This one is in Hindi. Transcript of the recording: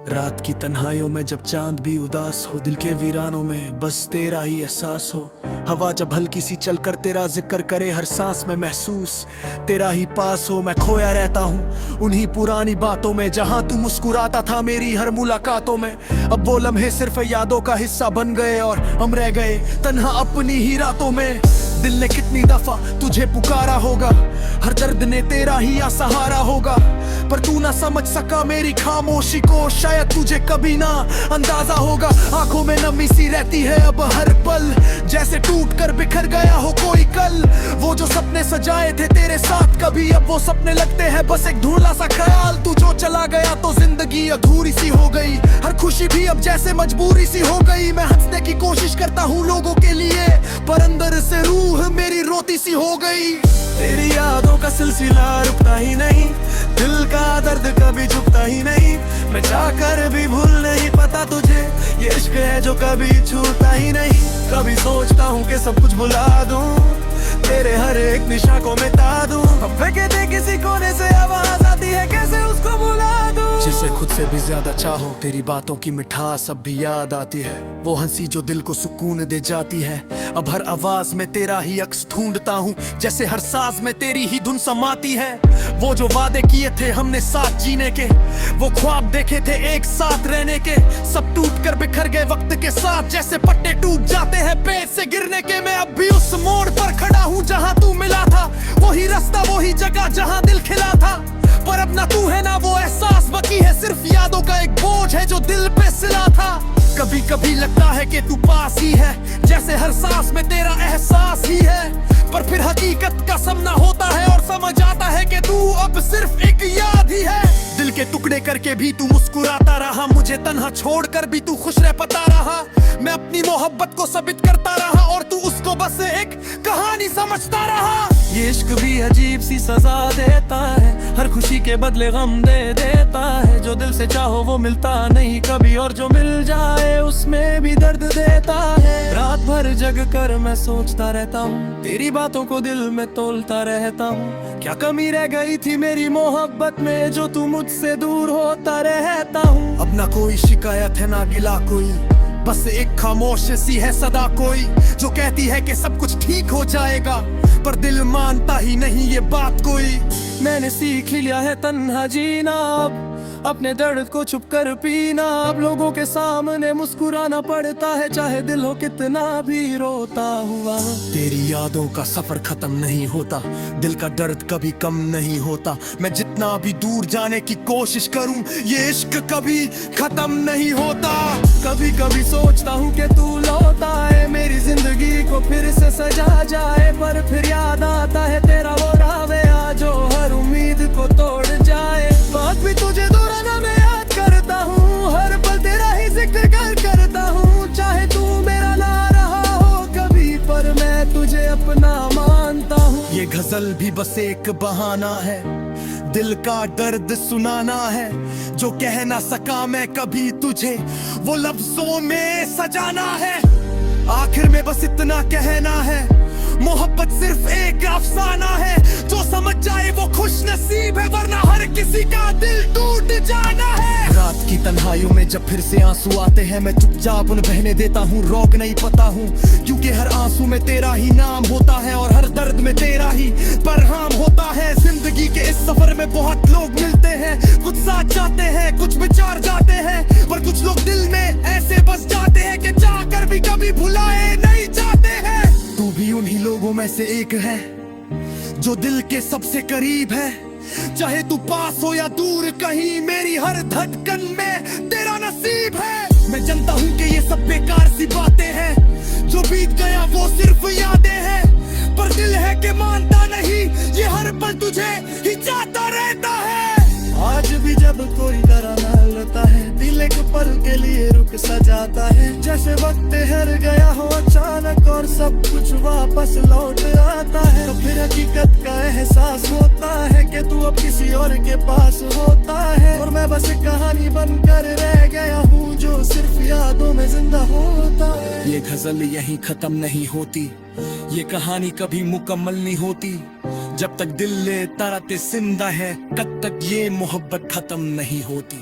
रात की तन्हाइयों में जब चांद भी उदास हो, दिल के वीरानों में बस तेरा ही एहसास हो। हवा जब हल्की सी चलकर तेरा जिक्र करे, हर सांस में महसूस तेरा ही पास हो। मैं खोया रहता हूँ उन्हीं पुरानी बातों में, जहाँ तू मुस्कुराता था मेरी हर मुलाकातों में। अब वो लम्हे सिर्फ यादों का हिस्सा बन गए और हम रह गए तन्हा अपनी ही रातों में। दिल ने कितनी दफा तुझे पुकारा होगा, हर दर्द ने तेरा ही सहारा होगा, पर तू ना समझ सका मेरी खामोशी को, शायद तुझे कभी ना अंदाजा होगा। आंखों में नमी सी रहती है अब हर पल, जैसे टूट कर बिखर गया हो कोई कल। वो जो सपने सजाए थे तेरे साथ कभी, अब वो सपने लगते हैं बस एक धुंधला सा ख्याल। तू जो चला गया तो जिंदगी अधूरी सी हो गई, हर खुशी भी अब जैसे मजबूरी सी हो गई। मैं हंसने की कोशिश करता हूँ लोगों के लिए, पर अंदर से रूह मेरी रोती सी हो गई। तेरी यादों का सिलसिला रुकता ही नहीं, दिल का दर्द कभी झुकता ही नहीं। मैं चाहकर भी भूल नहीं पाता तुझे, ये इश्क है जो कभी छूटता ही नहीं। कभी सोचता हूँ कि सब कुछ भुला दूं, तेरे हर एक निशा को मिटा दूं। अब फेंके दे किसी कोने से आवाज आती है, कैसे उसको भुला दूं। जिसे खुद से भी ज्यादा चाहो, तेरी बातों की मिठास अब भी याद आती है। वो हंसी जो दिल को सुकून दे जाती है। अब हर आवाज में तेरा ही अक्स ढूंढता हूँ, जैसे हर सांस में तेरी ही धुन समाती है। वो जो वादे किए थे हमने साथ जीने के, वो ख्वाब देखे थे एक साथ रहने के, सब टूट कर बिखर गए वक्त के साथ, जैसे पट्टे टूट जाते हैं पेड़ से गिरने के। मैं अब भी उस मोड़ पर खड़ा हूँ जहाँ तू मिला था, वही रास्ता वही जगह जहाँ दिल खिला था। पर अब ना तू है ना वो एहसास बाकी है, सिर्फ यादों का एक बोझ है जो दिल पे सिला था। कभी कभी लगता है कि तू पास ही है, जैसे हर सांस में तेरा एहसास ही है, पर फिर हकीकत का सामना होता है और समझ आता है कि तू अब सिर्फ एक याद ही है। दिल के टुकड़े करके भी तू मुस्कुराता रहा, मुझे तन्हा छोड़कर भी तू खुश रह पाता रहा। मैं अपनी मोहब्बत को साबित करता रहा और तू उसको बस एक कहानी समझता रहा। ये इश्क भी अजीब सी सजा देता है, हर खुशी के बदले गम दे देता है। जो दिल से चाहो वो मिलता नहीं कभी, और जो मिल जाए उसमें भी दर्द देता है। रात भर जग कर मैं सोचता रहता हूँ, तेरी बातों को दिल में तोलता रहता हूँ। क्या कमी रह गई थी मेरी मोहब्बत में, जो तू मुझसे दूर होता रहता हूँ। अब ना कोई शिकायत है ना गिला कोई, बस एक खामोश सी है सदा कोई, जो कहती है कि सब कुछ ठीक हो जाएगा, पर दिल मानता ही नहीं ये बात कोई। मैंने सीख लिया है तन्हा जीना, अब अपने दर्द को छुप कर पीना। अब लोगों के सामने मुस्कुराना पड़ता है, चाहे दिल हो कितना भी रोता हुआ। तेरी यादों का सफर खत्म नहीं होता, दिल का दर्द कभी कम नहीं होता। मैं जितना भी दूर जाने की कोशिश करूं, ये इश्क कभी खत्म नहीं होता। कभी कभी सोचता हूँ कि तू लौटा है, मेरी जिंदगी को फिर से सजा जाए, पर फिर याद आता है तेरा वो रावेया जो हर उम्मीद को तोड़ जाए। बात भी तुझे दोहराना मैं याद करता हूँ, हर पल तेरा ही जिक्र करता हूँ। चाहे तू मेरा ना रहा हो कभी, पर मैं तुझे अपना मानता हूँ। ये गजल भी बस एक बहाना है, दिल का दर्द सुनाना है, जो कह ना सका मैं कभी तुझे, वो लफ्जों में सजाना है। आखिर में बस इतना कहना है, मोहब्बत सिर्फ एक अफसाना है, जो समझ जाए वो खुश नसीब है, वरना हर किसी का दिल टूट जाना है। रात की तन्हाइयों में जब फिर से आंसू आते हैं, मैं चुपचाप उन बहने देता हूँ, रोक नहीं पाता हूँ, क्योंकि हर आंसू में तेरा ही नाम होता है और हर दर्द में तेरा ही बरहाम होता है। जिंदगी के इस सफर में बहुत लोग मिलते हैं, कुछ साथ जाते हैं कुछ विचार जाते हैं, पर कुछ लोग दिल में ऐसे बस जाते हैं कि चाह कर भी कभी भुलाए नहीं जाते हैं। तू भी उन्हीं लोगों में से एक है, जो दिल के सबसे करीब है। चाहे तू पास हो या दूर कहीं, मेरी हर धड़कन में तेरा नसीब है। मैं जानता हूँ कि ये सब बेकार सी बातें हैं, जो बीत गया वो सिर्फ यादें हैं, पर दिल है कि मानता नहीं, ये हर पल तुझे ही चाहता रहता है। आज भी जब कोई डराना लगता है, दिल एक पल के लिए रुक सा जाता है, जैसे वक्त ठहर गया हो अचानक और सब कुछ वापस लौट आता है। तो फिर हकीकत का एहसास होता है कि तू अब किसी और के पास होता है, और मैं बस एक कहानी बनकर रह गया हूँ, जो सिर्फ यादों में जिंदा होता है। ये गजल यहीं खत्म नहीं होती, ये कहानी कभी मुकम्मल नहीं होती, जब तक दिल तरते जिंदा है, तब तक ये मोहब्बत खत्म नहीं होती।